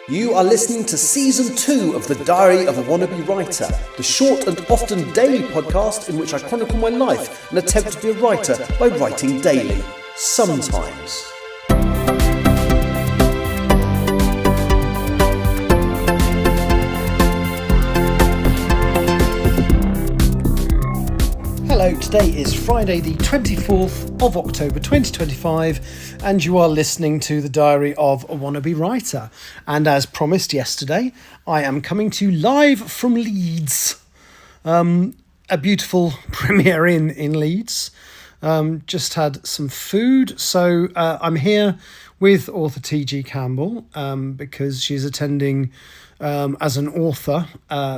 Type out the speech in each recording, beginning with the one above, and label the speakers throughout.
Speaker 1: You are listening to Season 2 of The Diary of a Wannabe Writer, the short and often daily podcast in which I chronicle my life and attempt to be a writer by writing daily. Sometimes. Hello, today is Friday the 24th of October 2025 and you are listening to The Diary of a Wannabe Writer. And as promised yesterday, I am coming to you live from Leeds. A beautiful premiere in Leeds. Just had some food, so I'm here with author T.G. Campbell because she's attending as an author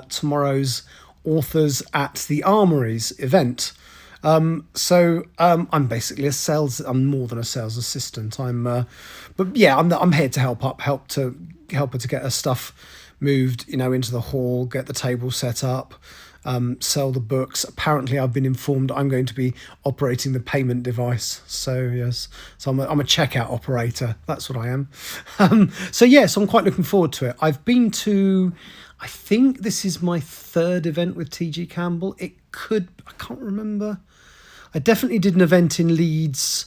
Speaker 1: tomorrow's Authors at The Armouries event. So I'm basically I'm more than a sales assistant. I'm here to help her to get her stuff moved, into the hall, get the table set up, sell the books. Apparently I've been informed I'm going to be operating the payment device. So yes, so I'm a checkout operator. That's what I am. So I'm quite looking forward to it. I've been to, I think this is my third event with T.G. Campbell. I can't remember. I definitely did an event in Leeds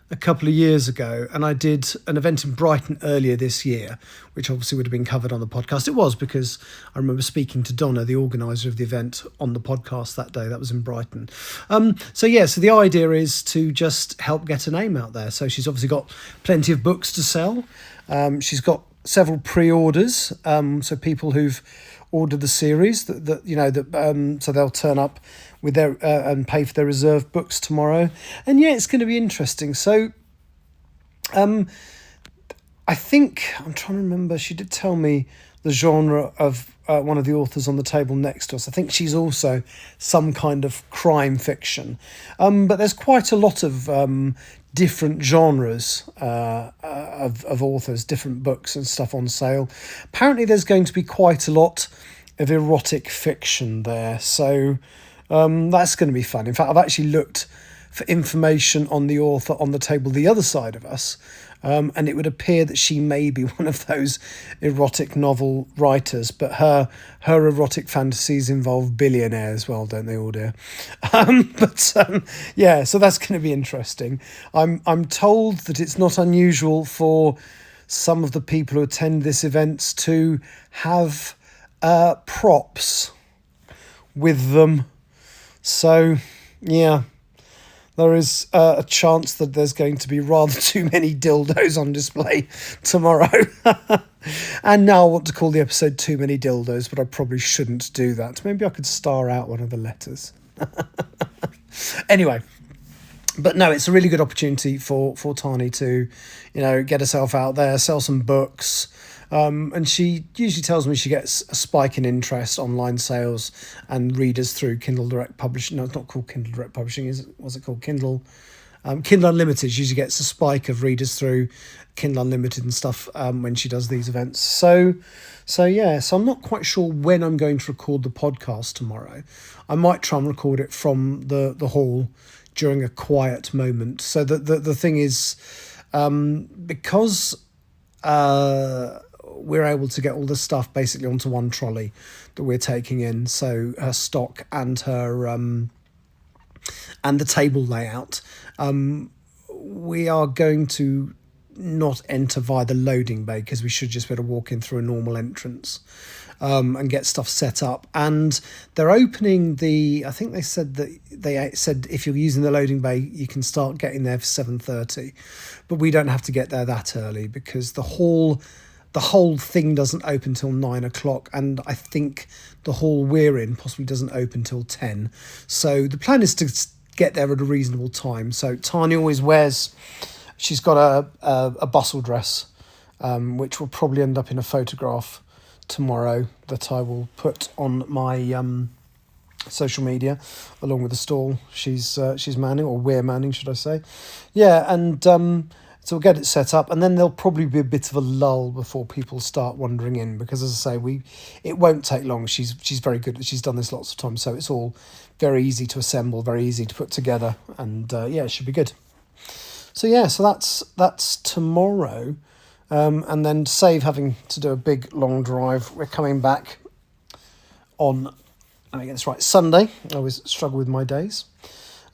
Speaker 1: a couple of years ago, and I did an event in Brighton earlier this year, which obviously would have been covered on the podcast. It was because I remember speaking to Donna, the organiser of the event, on the podcast that day. That was in Brighton. So the idea is to just help get her name out there. So she's obviously got plenty of books to sell. She's got several pre-orders, so people who've ordered the series so they'll turn up with their and pay for their reserved books tomorrow, and it's going to be interesting. So I think I'm trying to remember. She did tell me the genre of one of the authors on the table next to us. I think she's also some kind of crime fiction, but there's quite a lot of different genres of authors, different books and stuff on sale. Apparently there's going to be quite a lot of erotic fiction there, so that's going to be fun. In fact, I've actually looked for information on the author on the table the other side of us, and it would appear that she may be one of those erotic novel writers, but her erotic fantasies involve billionaires, well, don't they all, dear? So that's going to be interesting. I'm told that it's not unusual for some of the people who attend this event to have props with them. So, there is a chance that there's going to be rather too many dildos on display tomorrow. And now I want to call the episode Too Many Dildos, but I probably shouldn't do that. Maybe I could star out one of the letters. Anyway, but no, it's a really good opportunity for Tani to, get herself out there, sell some books. And she usually tells me she gets a spike in interest, online sales, and readers through Kindle Direct Publishing. No, it's not called Kindle Direct Publishing, is it? What's it called? Kindle Unlimited usually gets a spike of readers through Kindle Unlimited and stuff when she does these events. So I'm not quite sure when I'm going to record the podcast tomorrow. I might try and record it from the hall during a quiet moment. So the thing is, because we're able to get all the stuff basically onto one trolley that we're taking in, so her stock and her and the table layout, we are going to not enter via the loading bay because we should just be able to walk in through a normal entrance and get stuff set up. And they're opening I think they said if you're using the loading bay you can start getting there for 7:30, but we don't have to get there that early because the whole thing doesn't open till 9 o'clock, and I think the hall we're in possibly doesn't open till 10. So the plan is to get there at a reasonable time. So Tanya always she's got a bustle dress, which will probably end up in a photograph tomorrow that I will put on my social media along with the stall she's manning, or we're manning, should I say. So we'll get it set up, and then there'll probably be a bit of a lull before people start wandering in, because as I say, it won't take long. She's very good. She's done this lots of times, so it's all very easy to assemble, very easy to put together, and it should be good. So that's tomorrow. And then save having to do a big long drive. We're coming back on, let me get this right, Sunday. I always struggle with my days.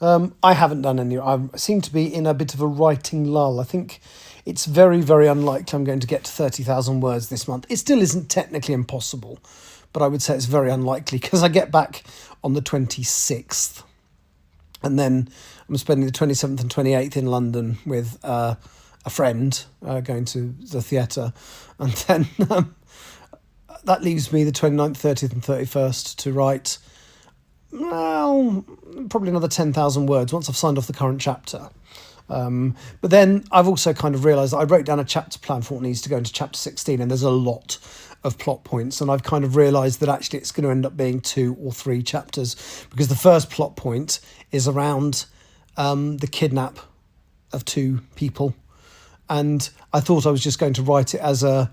Speaker 1: I haven't done any. I seem to be in a bit of a writing lull. I think it's very, very unlikely I'm going to get to 30,000 words this month. It still isn't technically impossible, but I would say it's very unlikely because I get back on the 26th. And then I'm spending the 27th and 28th in London with a friend going to the theatre. And then that leaves me the 29th, 30th and 31st to write, well, probably another 10,000 words once I've signed off the current chapter. But then I've also kind of realised that I wrote down a chapter plan for what needs to go into chapter 16, and there's a lot of plot points, and I've kind of realised that actually it's going to end up being 2 or 3 chapters, because the first plot point is around the kidnap of 2 people, and I thought I was just going to write it as the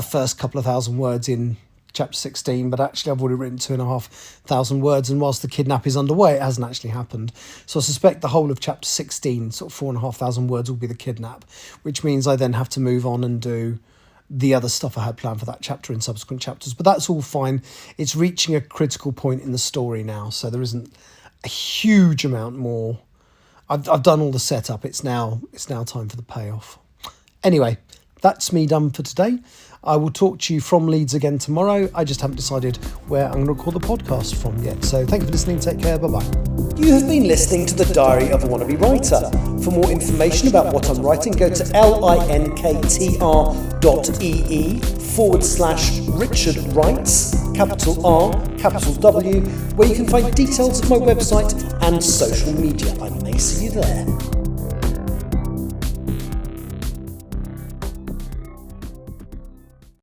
Speaker 1: first couple of thousand words in chapter 16, but actually I've already written 2,500 words, and whilst the kidnap is underway, it hasn't actually happened. So I suspect the whole of chapter 16, sort of 4,500 words, will be the kidnap, which means I then have to move on and do the other stuff I had planned for that chapter in subsequent chapters. But that's all fine. It's reaching a critical point in the story now, so there isn't a huge amount more. I've done all the setup. It's now time for the payoff. Anyway, that's me done for today. I will talk to you from Leeds again tomorrow. I just haven't decided where I'm going to record the podcast from yet. So thank you for listening. Take care. Bye-bye. You have been listening to The Diary of a Wannabe Writer. For more information about what I'm writing, go to linktr.ee/Richard Writes, capital R, capital W, where you can find details of my website and social media. I may see you there.